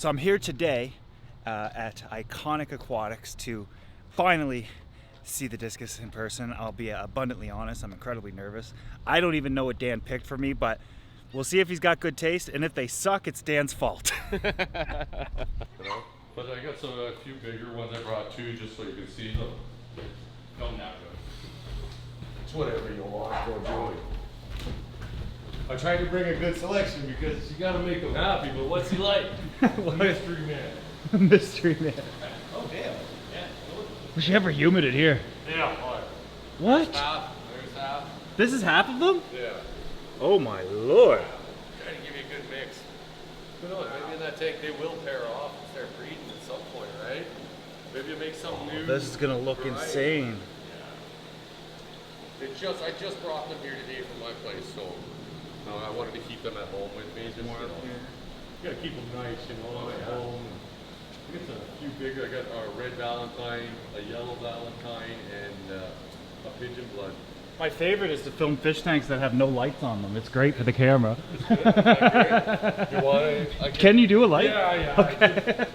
So I'm here today at Iconic Aquatics to finally see the discus in person. I'll be abundantly honest, I'm incredibly nervous. I don't even know what Dan picked for me, but we'll see if he's got good taste, and if they suck, it's Dan's fault. But I got a few bigger ones I brought too, just so you can see them. Don't that good. It's whatever you want for Joey. I tried to bring a good selection because you got to make them happy, but what's he like? Mystery man. Mystery man. Oh, damn. Yeah. Wish you ever humid it here. Yeah. What? There's half. There's half. This is half of them? Yeah. Oh my lord. Trying to give you a good mix. Who knows? Maybe in that tank they will pair off and start breeding at some point, right? Maybe you make something new. This is gonna look insane. Yeah. I just brought them here today from my place, so I wanted to keep them at home with me. Just, you gotta keep them nice, at home. I got a few bigger. I got a red valentine, a yellow valentine, and a pigeon blood. My favorite is to film fish tanks that have no lights on them. It's great for the camera. You want it? Can you do a light? Yeah. Okay.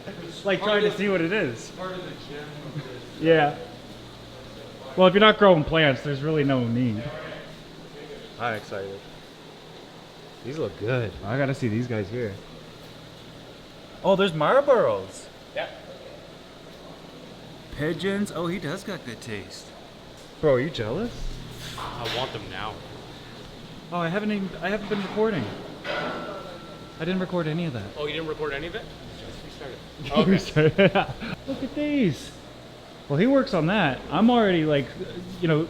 Like trying to see what it is. Part of the gem of this. Yeah. Well, if you're not growing plants, there's really no need. I'm excited. These look good. I gotta see these guys here. Oh, there's Marlboros. Yeah. Pigeons. Oh, he does got good taste. Bro, are you jealous? I want them now. Oh, I haven't been recording. I didn't record any of that. Oh, you didn't record any of it? We started. Look at these. Well, he works on that. I'm already like,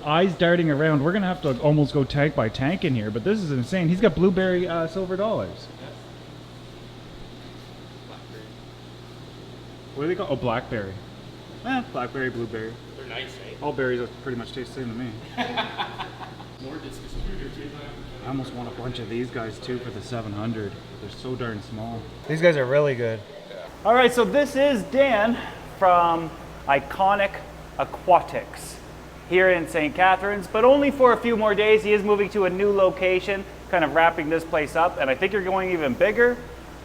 eyes darting around. We're gonna have to almost go tank by tank in here, but this is insane. He's got blueberry silver dollars. What do they call? Oh, blackberry. Blackberry, blueberry. They're nice, eh? All berries pretty much taste the same to me. More discus food. I almost want a bunch of these guys too for the 700. They're so darn small. These guys are really good. Yeah. All right, so this is Dan from Iconic Aquatics here in St. Catharines, but only for a few more days. He is moving to a new location, kind of wrapping this place up, and I think you're going even bigger.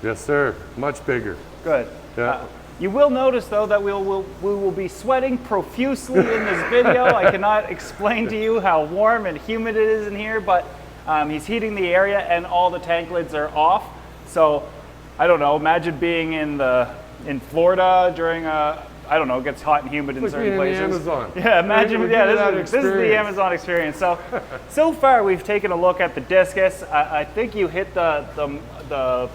Yes, sir. Much bigger. Good. Yeah. You will notice, though, that we will be sweating profusely in this video. I cannot explain to you how warm and humid it is in here, but he's heating the area and all the tank lids are off. So, I don't know, imagine being in Florida during I don't know, it gets hot and humid in certain places. The Amazon. Yeah, imagine, this is the Amazon experience. So far we've taken a look at the discus. I think you hit the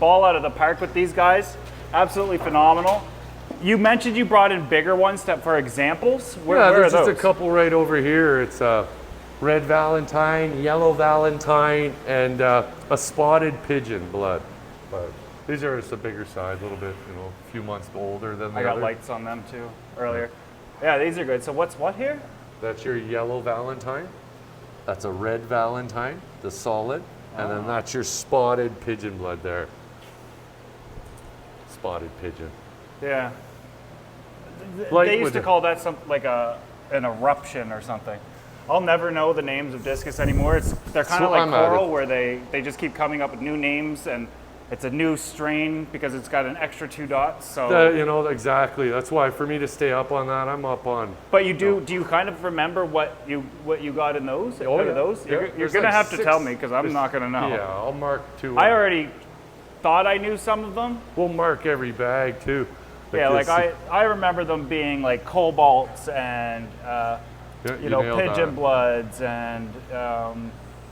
ball out of the park with these guys. Absolutely phenomenal. You mentioned you brought in bigger ones for examples. Where are there's those? just a couple right over here. It's a red valentine, yellow valentine, and a spotted pigeon blood. But these are just a bigger size, a little bit, a few months older than the I got other. lights on them too earlier. Yeah, these are good. So what's what here? That's your yellow valentine. That's a red valentine, the solid, and then that's your spotted pigeon blood there. Spotted pigeon. Yeah. Like they used to call that something like an eruption or something. I'll never know the names of discus anymore. They're kind of like coral, where they just keep coming up with new names, and it's a new strain because it's got an extra 2 dots. So exactly. That's why for me to stay up on that, I'm up on. But you do you kind of remember what you got in those? Oh, yeah. Those? Yeah. You're gonna have to tell me because I'm not gonna know. Yeah, I'll mark 2. I already thought I knew some of them. We'll mark every bag too. I remember them being like cobalts and pigeon bloods and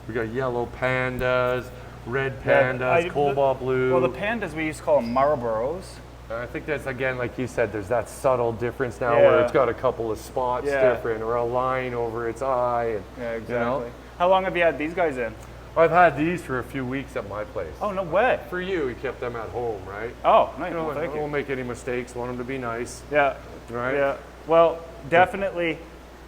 we got yellow pandas, red pandas, cobalt blue. Well, the pandas we used to call them Marlboros. I think that's, again, like you said, there's that subtle difference now where it's got a couple of spots different, or a line over its eye. And, yeah, exactly. How long have you had these guys in? I've had these for a few weeks at my place. Oh, no way. For you, we kept them at home, right? Oh, nice. Thank you. I don't make any mistakes. Want them to be nice. Yeah. Right? Yeah. Well, definitely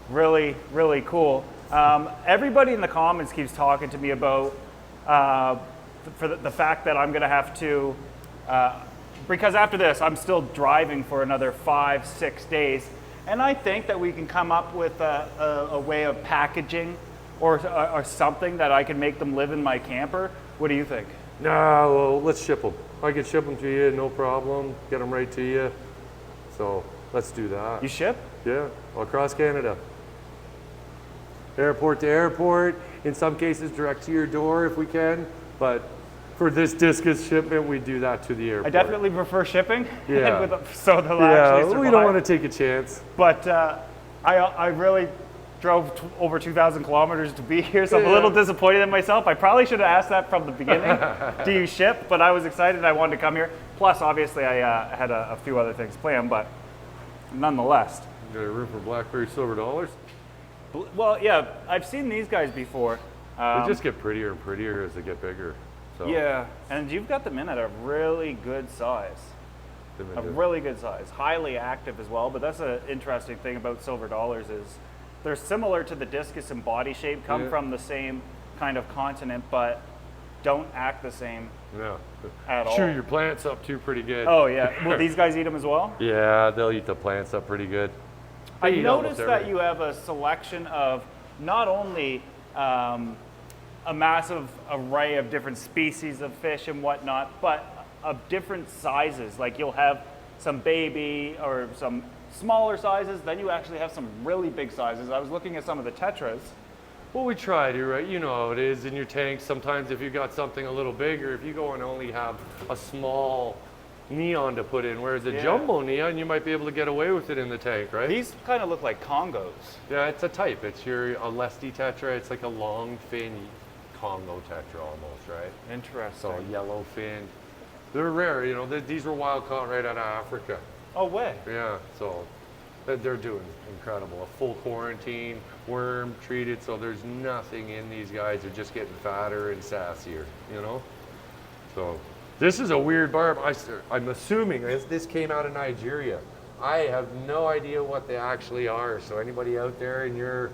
really, really cool. Everybody in the comments keeps talking to me about for the fact that I'm going to have to, because after this, I'm still driving for another 5-6 days. And I think that we can come up with a way of packaging or something that I can make them live in my camper. What do you think? No, well, let's ship them. I could ship them to you, no problem. Get them right to you. So let's do that. You ship? Yeah, across Canada. Airport to airport. In some cases, direct to your door if we can. But for this discus shipment, we do that to the airport. I definitely prefer shipping. Yeah. So they'll actually survive. We don't want to take a chance. But I really drove over 2,000 kilometers to be here, so I'm a little disappointed in myself. I probably should have asked that from the beginning. Do you ship? But I was excited. I wanted to come here. Plus, obviously, I had a few other things planned, but nonetheless. You got a room for blackberry silver dollars? Well, yeah, I've seen these guys before. They just get prettier and prettier as they get bigger. So. Yeah, and you've got them in at a really good size. Really good size. Highly active as well, but that's an interesting thing about silver dollars is they're similar to the discus in body shape, come from the same kind of continent, but don't act the same at all. Chew your plants up too pretty good. Oh yeah, will these guys eat them as well? Yeah, they'll eat the plants up pretty good. I noticed that you have a selection of not only a massive array of different species of fish and whatnot, but of different sizes. Like you'll have some baby or some smaller sizes, then you actually have some really big sizes. I was looking at some of the tetras. Well, we try to, right? You know how it is in your tanks. Sometimes if you got something a little bigger, if you go and only have a small neon to put in, whereas a jumbo neon, you might be able to get away with it in the tank, right? These kind of look like Congos. Yeah, it's a type. It's a Lesty tetra. It's like a long fin Congo tetra almost, right? Interesting. So yellow fin. They're rare, you know. These were wild caught right out of Africa. Oh, way. Yeah, so they're doing incredible. A full quarantine, worm treated, so there's nothing in these guys. They're just getting fatter and sassier, you know? So this is a weird barb. I'm assuming this came out of Nigeria. I have no idea what they actually are. So anybody out there in your,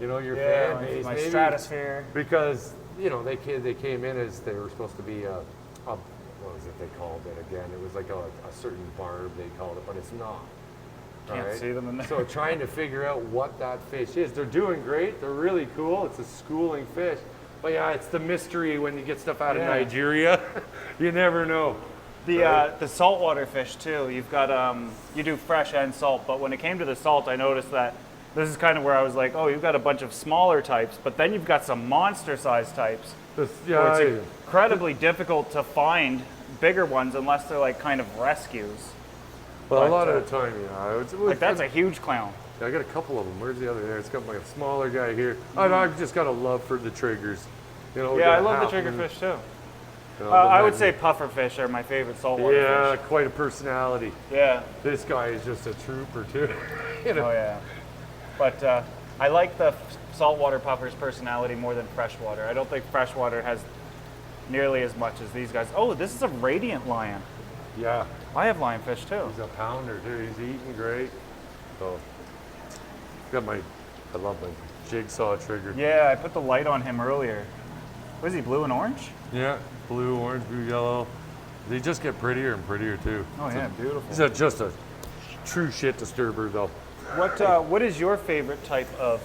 your fan base, my maybe, stratosphere. because they came in as they were supposed to be a what was it they called it again? It was like a certain barb they called it, but it's not. Can't see them in there. So trying to figure out what that fish is. They're doing great. They're really cool. It's a schooling fish. But yeah, it's the mystery when you get stuff out of Nigeria. You never know. The saltwater fish too. You've got you do fresh and salt, but when it came to the salt, I noticed that this is kind of where I was like, oh, you've got a bunch of smaller types, but then you've got some monster-sized types. It's incredibly difficult to find bigger ones unless they're like kind of rescues. Well, a lot of the time, like that's a huge clown. Yeah, I got a couple of them. Where's the other there? It's got like a smaller guy here. I've just got a love for the triggers. Yeah, I love the triggerfish too. I would say pufferfish are my favorite saltwater fish. Yeah, quite a personality. Yeah. This guy is just a trooper too. Oh yeah. But I like the saltwater puffer's personality more than freshwater. I don't think freshwater has nearly as much as these guys. Oh, this is a radiant lion. Yeah. I have lionfish too. He's a pounder too. He's eating great. So, I love my jigsaw trigger. Yeah, I put the light on him earlier. Was he blue and orange? Yeah, blue, orange, blue, yellow. They just get prettier and prettier too. Oh yeah, beautiful. He's just a true shit disturber though. What is your favorite type of?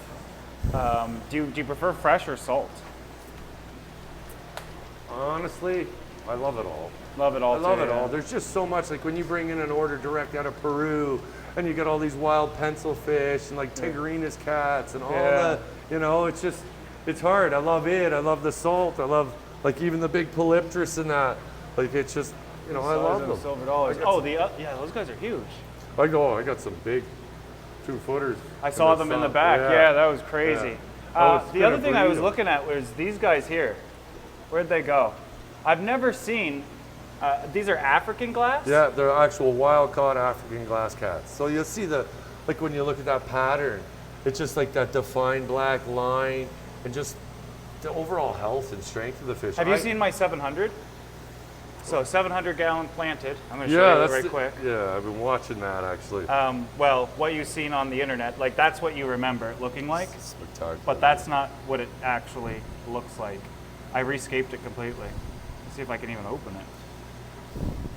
Do you prefer fresh or salt? Honestly, I love it all. Love it all. I love it all. There's just so much. Like when you bring in an order direct out of Peru, and you get all these wild pencil fish and like Tigrinus cats and all the, it's hard. I love it. I love the salt. I love like even the big polypterus and that. Like it's just, I love them. Silver dollars. Those guys are huge. I got some big 2-footers. I saw them in the back. Yeah, that was crazy. Yeah. The other thing I was looking at was these guys here. Where'd they go? I've never seen. These are African glass? Yeah, they're actual wild-caught African glass cats. So you'll see like when you look at that pattern, it's just like that defined black line and just the overall health and strength of the fish. Have you seen my 700? So 700-gallon planted. I'm going to show you right quick. Yeah, I've been watching that actually. Well, what you've seen on the internet, like that's what you remember it looking like. It's spectacular. But that's not what it actually looks like. I rescaped it completely. Let's see if I can even open it.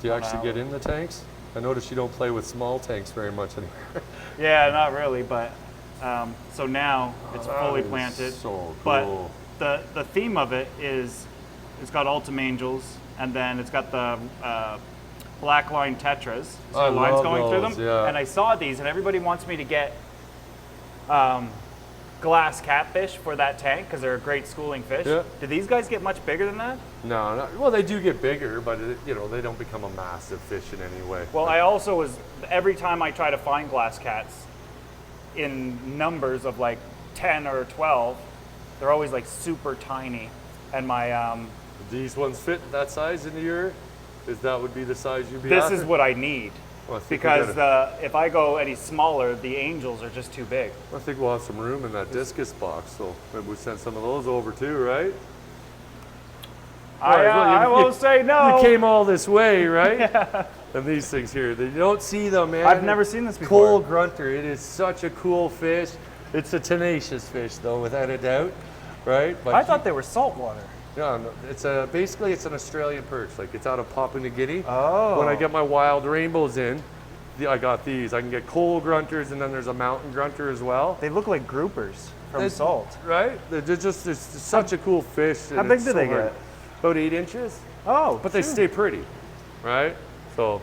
Do you actually get in the tanks? I notice you don't play with small tanks very much anymore. Yeah, not really, but so now it's fully planted. So cool. But the theme of it is it's got Ultim Angels, and then it's got the black line tetras, so I the lines love going through those, them. yeah. And I saw these, and everybody wants me to get glass catfish for that tank because they're a great schooling fish. Yeah. Do these guys get much bigger than that? No, well, they do get bigger, but you know, they don't become a massive fish in any way. Well, I also was, every time I try to find glass cats in numbers of like 10 or 12, they're always like super tiny. And my, These ones fit that size into your, that would be the size you'd be this after? is what I need. Well, I think we Because gotta- if I go any smaller, the angels are just too big. I think we'll have some room in that discus box, so maybe we send some of those over too, right? I won't say no. You came all this way, right? Yeah. And these things here, you don't see them, man. I've never seen this before. Coal grunter, it is such a cool fish. It's a tenacious fish, though, without a doubt, right? But I thought they were saltwater. yeah, no, it's basically it's an Australian perch. Like it's out of Papua New Guinea. Oh. When I get my wild rainbows in, I got these. I can get coal grunters, and then there's a mountain grunter as well. They look like groupers from salt. Right? They're just it's such a cool fish. How big do they get? About 8 inches. Oh, But they stay pretty, right? So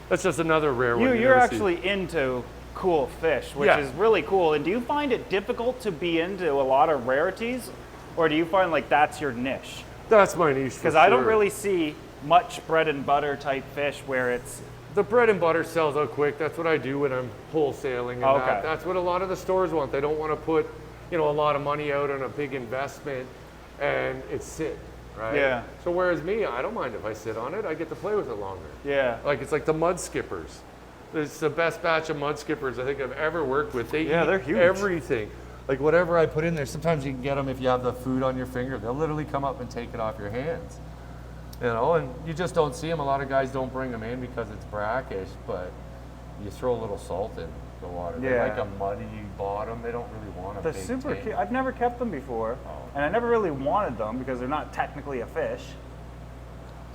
that's just another rare one. You're actually into cool fish, which Yeah. is really cool. And do you find it difficult to be into a lot of rarities, or do you find like that's your niche? That's my niche. Because I don't really see much bread and butter type fish where it's The bread and butter sells out quick. That's what I do when I'm wholesaling. And Okay. that's what a lot of the stores want. They don't want to put, a lot of money out on a big investment and it's sit, right? Yeah. So whereas me, I don't mind if I sit on it. I get to play with it longer. yeah. Like it's like the mud skippers. It's the best batch of mud skippers I think I've ever worked with. They Yeah, eat they're huge. everything. Like whatever I put in there, sometimes you can get them if you have the food on your finger. They'll literally come up and take it off your hands. And you just don't see them. A lot of guys don't bring them in because it's brackish, but you throw a little salt in the water. They Yeah. like a muddy bottom. They don't really want a They're big super tank. cute. I've never kept them before, and I never really wanted them because they're not technically a fish,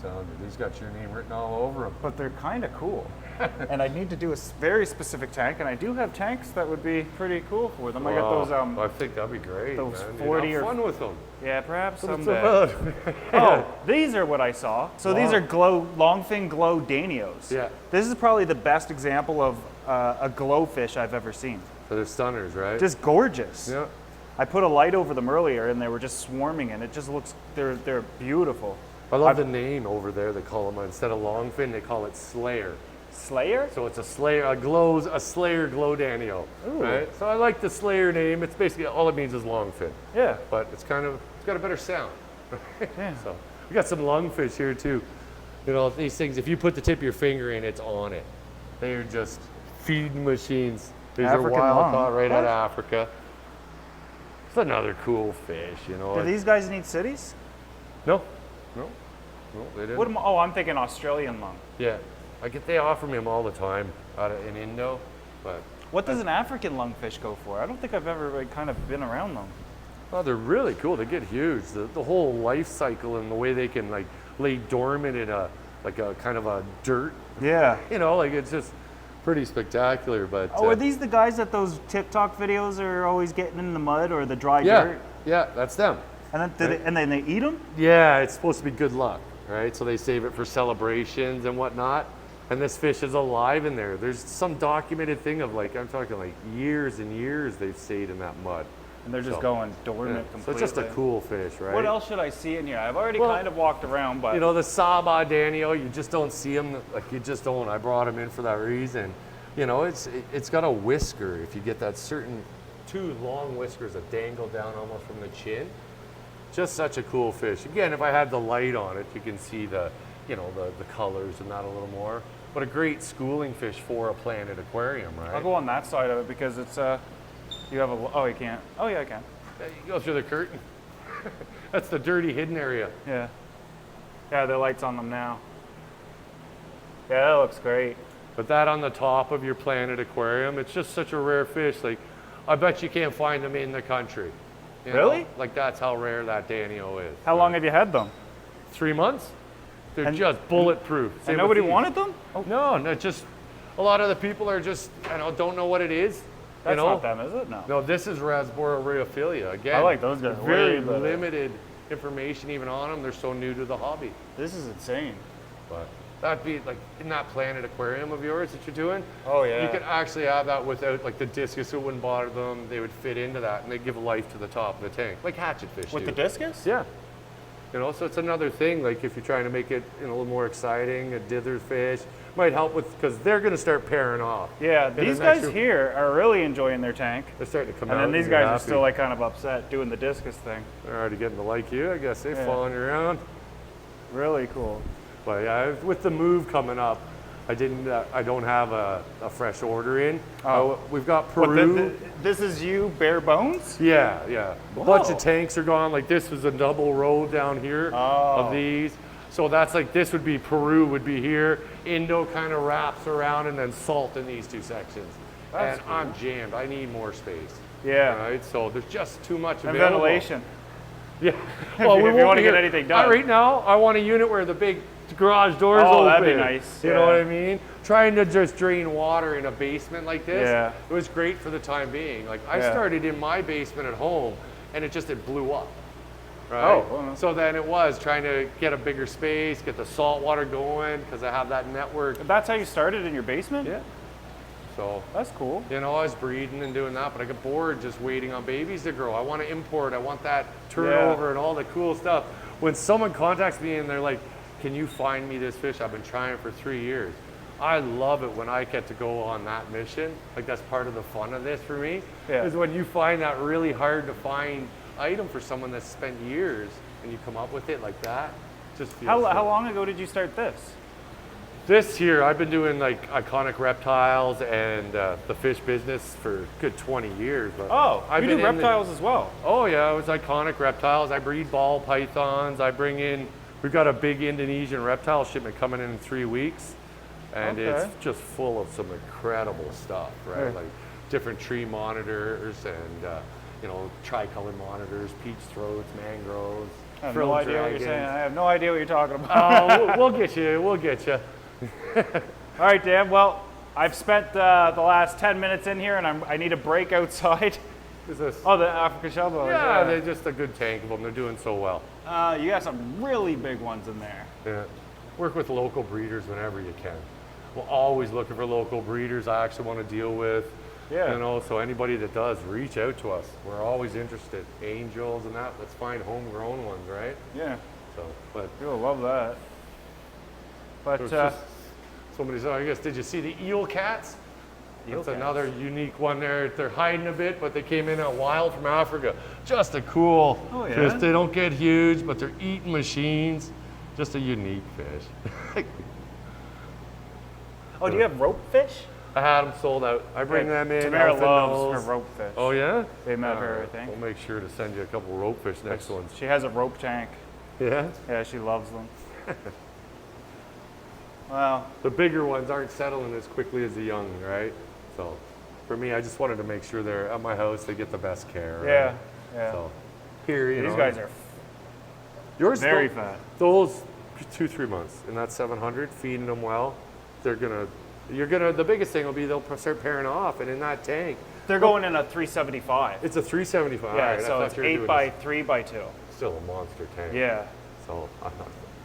Telling you, these got your name written all over them. but they're kind of cool. And I need to do a very specific tank, and I do have tanks that would be pretty cool for them. I got those, I think that'd be great. those man. 40 You'd have or- fun with them. yeah, perhaps What's someday. about? Oh, these are what I saw. So these are longfin glow Danios. Yeah. This is probably the best example of a glowfish I've ever seen. So they're stunners, right? Just gorgeous. yeah. I put a light over them earlier, and they were just swarming, and it just looks, they're beautiful. I love the name over there. They call them, instead of longfin, they call it Slayer. Slayer? So it's a Slayer, a Slayer glow Daniel, right? So I like the Slayer name. It's basically, all it means is longfin, Yeah. but it's got a better sound. Yeah. So we got some lungfish here too. These things, if you put the tip of your finger in, it's on it. They are just feeding machines. These are African wild lung. caught right out of What? Africa. It's another cool fish, Do these guys need cities? No, they didn't. What am, oh, I'm thinking Australian lung. Yeah, they offer me them all the time in Indo, but What does an African lungfish go for? I don't think I've ever kind of been around them. they're really cool. They get huge. The whole life cycle and the way they can like lay dormant in a kind of a dirt. Yeah. It's just pretty spectacular. But Oh, are these the guys that those TikTok videos are always getting in the mud or the dry yeah, dirt? yeah, that's them. And then, and then they eat them? Yeah, it's supposed to be good luck, right? So they save it for celebrations and whatnot. And this fish is alive in there. There's some documented thing of I'm talking years and years they've stayed in that mud. And they're just going dormant So completely. it's just a cool fish, right? What else should I see in here? I've already Well, kind of walked around, but The Saba Daniel, you just don't see them. You just don't. I brought him in for that reason. It's got a whisker. If you get that certain 2 long whiskers that dangle down almost from the chin. Just such a cool fish. Again, if I had the light on it, you can see the colors and that a little more. But a great schooling fish for a planted aquarium, right? I'll go on that side of it because it's you have a, oh, you can't. Oh, yeah, I can. You go through the curtain. That's the dirty hidden area. Yeah. Yeah, the light's on them now. Yeah, that looks great. But that on the top of your planted aquarium, it's just such a rare fish. I bet you can't find them in the country. Really? That's how rare that Danio is. How long have you had them? 3 months? They're And- just bulletproof. And Same nobody with these. wanted them? Oh, No, just a lot of the people are just, don't know what it is. that's not them, is it? No. No, this is Rasbbor Riophilia. Again, I like those guys Very way better. limited information even on them. They're so new to the hobby. This is insane. But that'd be like in that Planet aquarium of yours that you're doing. Oh yeah. You could actually have that without like the discus. It wouldn't bother them. They would fit into that, and they give life to the top of the tank, like hatchet fish With do. the discus? Yeah. You know, so it's another thing. Like if you're trying to make it a little more exciting, a dither fish might help with because they're going to start pairing off. Yeah, these guys here are really enjoying their tank. They're starting to come and out. And then these you're guys are happy. still like kind of upset doing the discus thing. They're already getting to like you, I guess. They're following you around. Really cool. But yeah, with the move coming up, I don't have a fresh order in. Oh. We've got Peru. This is you bare bones? Yeah, yeah. Whoa. A bunch of tanks are gone. Like this was a double row down here of these. So that's like this would be Peru would be here. Indo kind of wraps around and then salt in these two sections. That's and cool. I'm jammed. I need more space. Yeah. Right. So there's just too much And available. ventilation. Yeah. If you want to get anything done. Right now, I want a unit where the big garage doors Oh, open. that'd be nice. You know what I mean? Trying to just drain water in a basement like this, Yeah. it was great for the time being. Like I Yeah. started in my basement at home, and it blew up. Right? Oh, well. So then it was trying to get a bigger space, get the salt water going, because I have that network. That's how you started in your basement? Yeah. So, That's cool. you know, I was breeding and doing that, but I got bored just waiting on babies to grow. I want to import, I want that turnover and all the cool stuff. When someone contacts me and they're like, can you find me this fish? I've been trying for 3 years. I love it when I get to go on that mission. Like that's part of the fun of this for me, is when you find that really hard to find item for someone that's spent years and you come up with it like that. Just feels How long ago did you start this? This year, I've been doing like iconic reptiles and the fish business for a good 20 years. But You do reptiles as well? Oh yeah, it was iconic reptiles. I breed ball pythons. We've got a big Indonesian reptile shipment coming in 3 weeks. And it's just full of some incredible stuff, right? Yeah. Like different tree monitors and, tricolor monitors, peach throats, mangroves, I have frilled no idea what dragons. you're saying. I have no idea what you're talking about. We'll get you. We'll get you. All right, Dan. Well, I've spent the last 10 minutes in here, and I need a break outside. Is this? Oh, the African shellboas. Yeah, they're just a good tank of them. They're doing so well. You got some really big ones in there. Yeah. Work with local breeders whenever you can. We're always looking for local breeders I actually want to deal with. Yeah. So anybody that does, reach out to us. We're always interested. Angels and that, let's find homegrown ones, right? Yeah. So, but You'll love that. But there's just somebody said, I guess, did you see the eel cats? That's another unique one there. They're hiding a bit, but they came in wild from Africa. Just a cool fish. They don't get huge, but they're eating machines. Just a unique fish. oh, do you have rope fish? I had them sold out. I bring them in. Tamara Alpha loves nose. her rope fish. Oh yeah? They met her, I think. We'll make sure to send you a couple rope fish next ones. She has a rope tank. Yeah? Yeah, she loves them. Wow. The bigger ones aren't settling as quickly as the young, right? So for me, I just wanted to make sure they're at my house, they get the best care. Right? Yeah, yeah. So here, These guys are yours very fat. Those 2-3 months in that 700, feeding them well, the biggest thing will be they'll start pairing off, and in that tank. They're going in a 375. It's a 375. Yeah, right, so it's 8 by 3 by 2. Still a monster tank. Yeah. So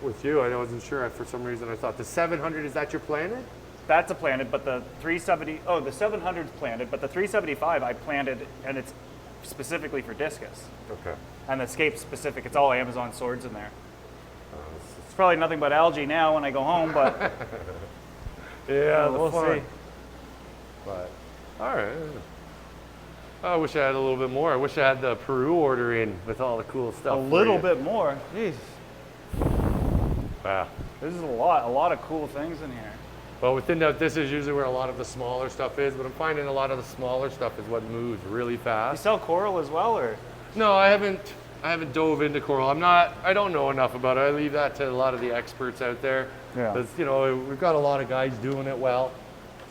with you, I wasn't sure. For some reason, I thought the 700, is that your Planet? That's a planted, but the 370, the 700's planted, but the 375 I planted, and it's specifically for discus. Okay. And the Scape's specific, it's all Amazon swords in there. It's probably nothing but algae now when I go home, but yeah, we'll see. But all right. I wish I had a little bit more. I wish I had the Peru order in with all the cool stuff. A little bit more. Jeez. Wow. There's a lot of cool things in here. Well, within that, this is usually where a lot of the smaller stuff is, but I'm finding a lot of the smaller stuff is what moves really You fast. sell coral as well, or? No, I haven't dove into coral. I don't know enough about it. I leave that to a lot of the experts out there. Yeah. Because, we've got a lot of guys doing it well.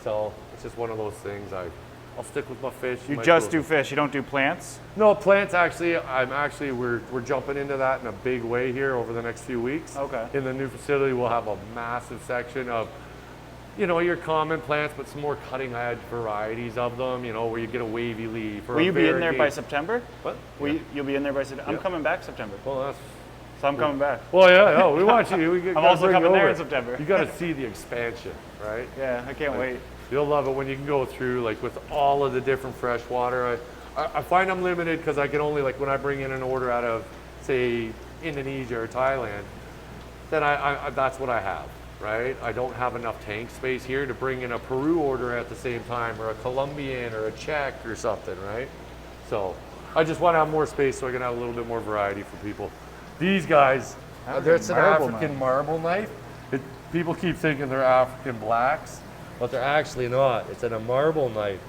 So it's just one of those things. I'll stick with my fish. You just do fish, you don't do plants? No, plants we're jumping into that in a big way here over the next few weeks. Okay. In the new facility, we'll have a massive section of, your common plants, but some more cutting edge varieties of them, where you get a wavy leaf. Or Will you be in there by September? What? You'll be in there by September? I'm coming back September. Well, So I'm coming back. Well, yeah, no, we want you. I'm also coming there in September. You got to see the expansion, right? Yeah, I can't wait. You'll love it when you can go through, like, with all of the different freshwater. I find I'm limited because I can only, like, when I bring in an order out of, say, Indonesia or Thailand, then I that's what I have, right? I don't have enough tank space here to bring in a Peru order at the same time, or a Colombian or a Czech or something, right? So I just want to have more space so I can have a little bit more variety for people. These guys, it's an African marble knife. People keep thinking they're African blacks, but they're actually not. It's a marble knife.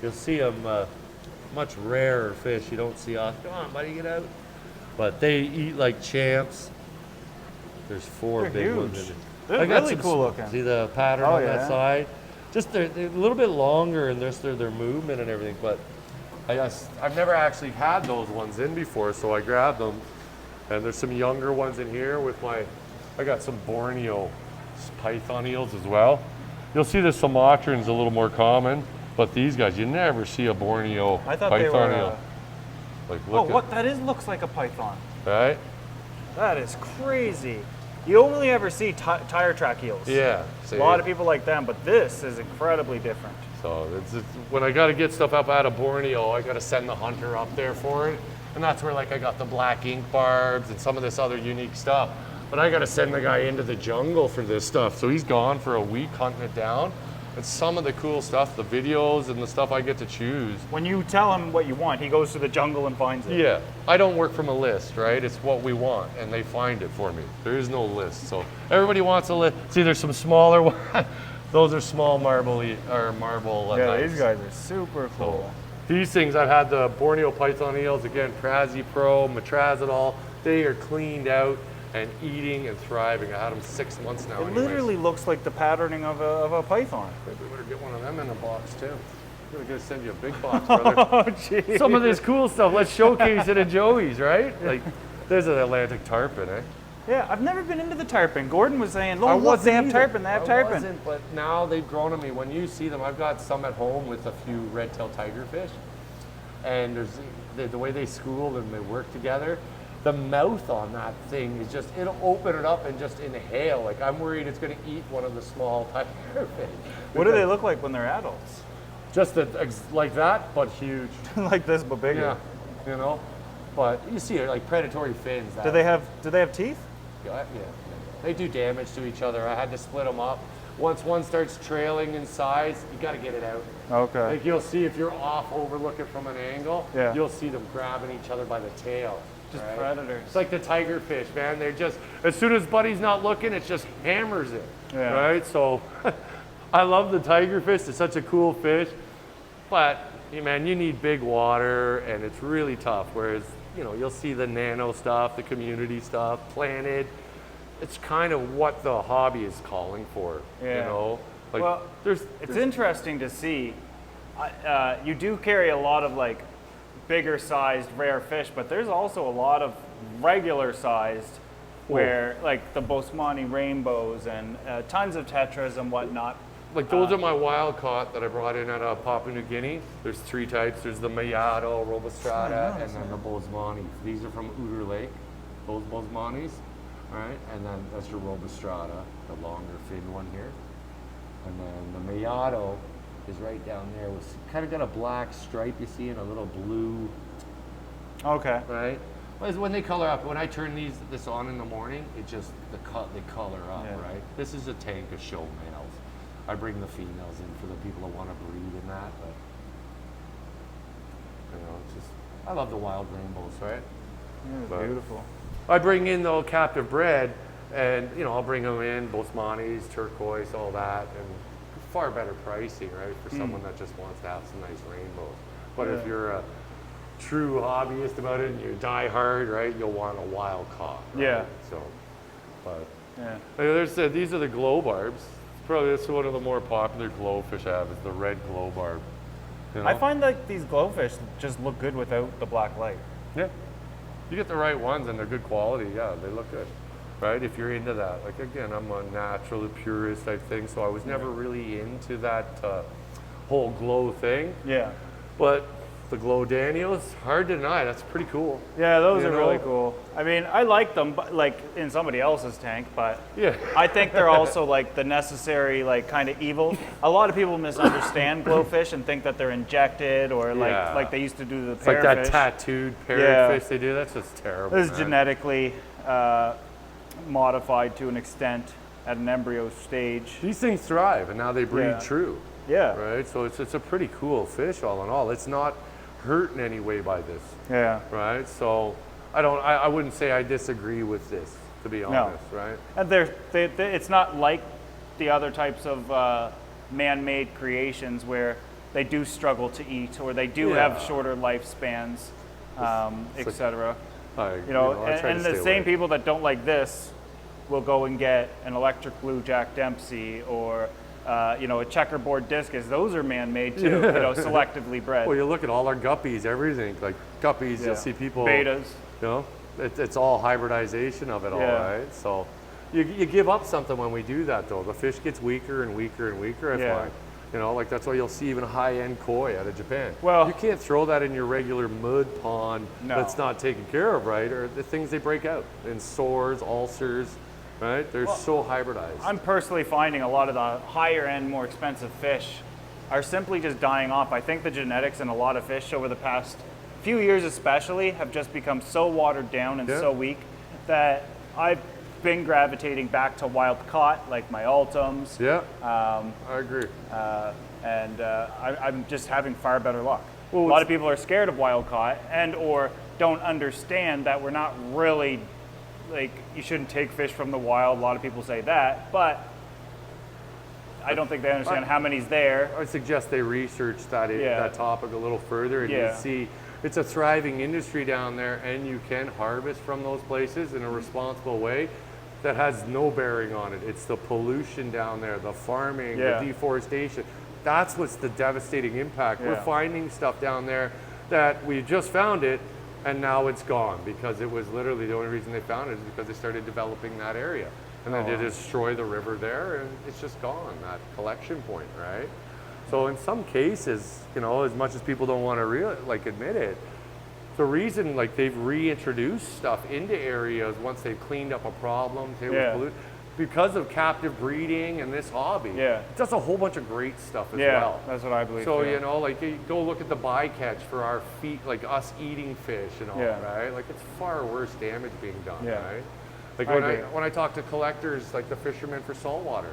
You'll see them much rarer fish. You don't see off. Come on, buddy, get out. But they eat like champs. There's 4 big huge. ones in it. They're really cool looking. See the pattern on that side? Just they're a little bit longer in their movement and everything, but I've never actually had those ones in before, so I grabbed them. And there's some younger ones in here with I got some Borneo Python eels as well. You'll see the Sumatran's a little more common, but these guys, you never see a Borneo Python eel. Like, look looks like a python. Right? That is crazy. You only ever see tire track eels. Yeah. A lot of people like them, but this is incredibly different. So it's when I got to get stuff up out of Borneo, I got to send the hunter up there for it. And that's where, like, I got the black ink barbs and some of this other unique stuff. But I got to send the guy into the jungle for this stuff. So he's gone for a week hunting it down. And some of the cool stuff, the videos and the stuff I get to choose. When you tell him what you want, he goes to the jungle and finds it. Yeah, I don't work from a list, right? It's what we want, and they find it for me. There is no list. So everybody wants a list. See, there's some smaller ones. Those are small marble knives. These guys are super cool. So, these things, I've had the Borneo Python eels, again, Prazi Pro, Matrazidol. They are cleaned out and eating and thriving. I had them 6 months now. It literally looks like the patterning of a python. Maybe we better get one of them in a box too. We're gonna send you a big box, brother. Oh, geez. Some of this cool stuff. Let's showcase it at Joey's, right? Like, there's an Atlantic tarpon, eh? Yeah, I've never been into the tarpon. Gordon was saying, look, they have tarpon, I wasn't, but now they've grown on me. When you see them, I've got some at home with a few red-tailed tigerfish, and there's the way they school and they work together. The mouth on that thing is just, it'll open it up and just inhale. Like, I'm worried it's going to eat one of the small tigerfish. What do they look like when they're adults? Just like that, but huge. Like this, but bigger. Yeah, you know. But you see it like predatory fins. Do they have teeth? Yeah. They do damage to each other. I had to split them up. Once one starts trailing in size, you got to get it out. Okay. Like, you'll see if you're off overlooking from an angle, you'll see them grabbing each other by the tail. Just predators. It's like the tigerfish, man. They're just, as soon as Buddy's not looking, it just hammers it. Yeah. Right? So I love the tigerfish. It's such a cool fish. But, man, you need big water, and it's really tough. Whereas, you'll see the nano stuff, the community stuff, planted. It's kind of what the hobby is calling for, Like, well, it's interesting to see. You do carry a lot of, like, bigger sized rare fish, but there's also a lot of regular sized where, like, the Bosmani rainbows and tons of tetras and whatnot. Like, those are my wild caught that I brought in at Papua New Guinea. There's 3 types. There's the Mayado, Robustrata, and then the Bosmani. These are from Uter Lake, those Bosmanis, right? And then that's your Robustrata, the longer fin one here. And then the Mayado is right down there. With kind of got a black stripe, you see, and a little blue. Okay. Right? When they color up, when I turn this on in the morning, it just, they color up, right? This is a tank of show males. I bring the females in for the people that want to breed in that, but it's just, I love the wild rainbows, right? Yeah, beautiful. I bring in the captive bred, and I'll bring them in, Bosmanis, turquoise, all that, and far better pricing, right, for someone that just wants to have some nice rainbows. But if you're a true hobbyist about it and you die hard, right, you'll want a wild caught. Right? Yeah. So, but these are the glow barbs. Probably that's one of the more popular glowfish I have is the red glow barb. I find like these glowfish just look good without the black light. Yeah. You get the right ones and they're good quality, they look good. Right? If you're into that. Like, again, I'm a natural purist type thing, so I was never really into that whole glow thing. Yeah. But the glow Daniels, hard to deny. That's pretty cool. Yeah, those You are know? really cool. I mean, I like them, but like in somebody else's tank, but Yeah. I think they're also like the necessary, like kind of evil. A lot of people misunderstand glowfish and think that they're injected or Yeah. like they used to do the It's like that parrotfish. tattooed Yeah. parrotfish they do. That's just terrible. This is man. genetically modified to an extent at an embryo stage. These things thrive, and now they breed Yeah. true, Yeah. right? So it's a pretty cool fish, all in all. It's not hurt in any way by this, Yeah. right? So I wouldn't say I disagree with this, to be honest, right? And it's not like the other types of man-made creations where they do struggle to eat or they do have Yeah. shorter lifespans, etc. I And try to the stay same away. people that don't like this will go and get an electric blue Jack Dempsey or a checkerboard discus. Those are man-made too, selectively bred. Well, you look at all our guppies, everything. Like guppies, Yeah. you'll see people. Betas. It's all hybridization of it all, Yeah. right? So you give up something when we do that, though. The fish gets weaker and weaker and weaker, I Yeah. find. Like that's why you'll see even high-end koi out of Japan. Well- you can't throw that in your regular mud pond No. that's not taken care of, right? Or the things they break out in sores, ulcers, right? They're so hybridized. I'm personally finding a lot of the higher end, more expensive fish are simply just dying off. I think the genetics in a lot of fish over the past few years especially have just become so watered down and Yeah. so weak that I've been gravitating back to wild caught, like my Ultims, Yeah, I agree. and I'm just having far better luck. Well, a lot of people are scared of wild caught and or don't understand that we're not really, like, you shouldn't take fish from the wild. A lot of people say that, but I don't think they understand how many's there. I suggest they research that topic a little further, and you see it's a thriving industry down there, and you can harvest from those places in a responsible way that has no bearing on it. It's the pollution down there, the farming, the deforestation. That's what's the devastating impact. We're finding stuff down there that we just found it, and now it's gone because it was literally the only reason they found it is because they started developing that area. And then they destroy the river there, and it's just gone, that collection point, right? So in some cases, as much as people don't want to admit it, the reason they've reintroduced stuff into areas once they've cleaned up a problem, because of captive breeding and this hobby. Yeah. It does a whole bunch of great stuff as Yeah, well. that's what I believe. So, too. you go look at the bycatch for our feet, like us eating fish and all, right? Like it's far worse damage being done, right? Like when I talk to collectors, like the fishermen for saltwater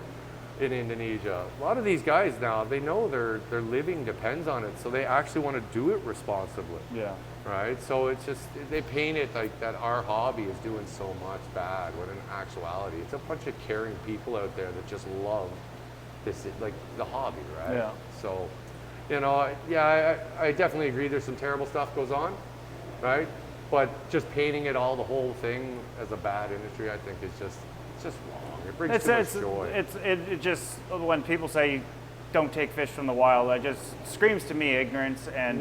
in Indonesia, a lot of these guys now, they know their living depends on it, so they actually want to do it responsibly. Yeah. Right? So it's just, they paint it like that our hobby is doing so much bad, when in actuality, it's a bunch of caring people out there that just love this, like the hobby, right? Yeah. So, I definitely agree there's some terrible stuff goes on, right? But just painting it all, the whole thing as a bad industry, I think is just wrong. It brings too much joy. It just, when people say don't take fish from the wild, that just screams to me ignorance, and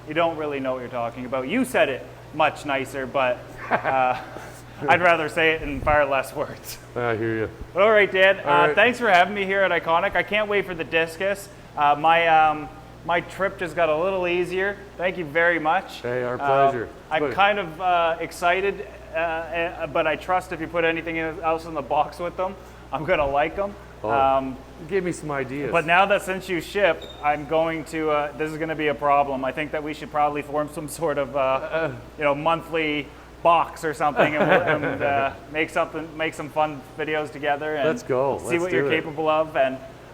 you don't really know what you're talking about. You said it much nicer, but I'd rather say it in far less words. I hear you. But all right, Dan, All right. thanks for having me here at Iconic. I can't wait for the discus. My trip just got a little easier. Thank you very much. Hey, our pleasure. I'm kind of excited, but I trust if you put anything else in the box with them, I'm going to like them. Give me some ideas. But now that since you ship, I'm going to, this is going to be a problem. I think that we should probably form some sort of, monthly box or something and make some fun videos together and Let's go. see Let's what do you're it. capable of.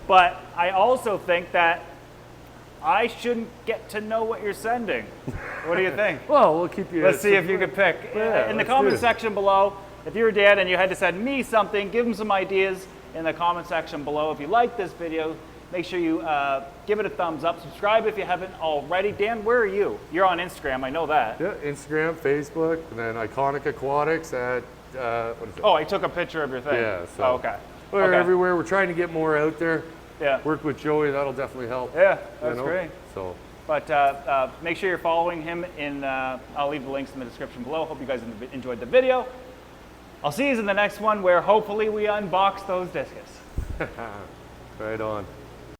But I also think that I shouldn't get to know what you're sending. What do you think? Well, we'll keep you. Let's see if you could pick. Yeah, In the let's do comment it. section below, if you were Dan and you had to send me something, give them some ideas in the comment section below. If you like this video, make sure you give it a thumbs up. Subscribe if you haven't already. Dan, where are you? You're on Instagram, I know that. Yeah, Instagram, Facebook, and then Iconic Aquatics at, what is it? Oh, I took a picture of your thing. Yeah, so- Oh, okay. We're Okay. everywhere. We're trying to get more out there. Yeah. Work with Joey, that'll definitely help. Yeah, that's great. So, But make sure you're following him in, I'll leave the links in the description below. Hope you guys enjoyed the video. I'll see you in the next one where hopefully we unbox those discus. right on.